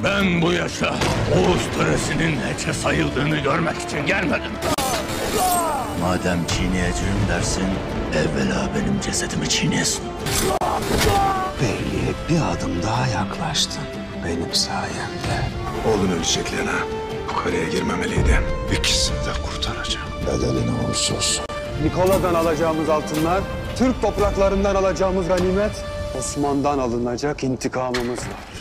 Ben bu yaşa Oğuz töresinin hiçe sayıldığını görmek için gelmedim. Madem çiğneyeceğim dersin, evvela benim cesedimi çiğneyesin. Beyliğe bir adım daha yaklaştın benim sayemde. Oğlun ölecek Lena. Bu kareye girmemeliydi. İkisini de kurtaracağım. Bedeli ne olursa olsun. Nikola'dan alacağımız altınlar, Türk topraklarından alacağımız ganimet, Osman'dan alınacak intikamımız var.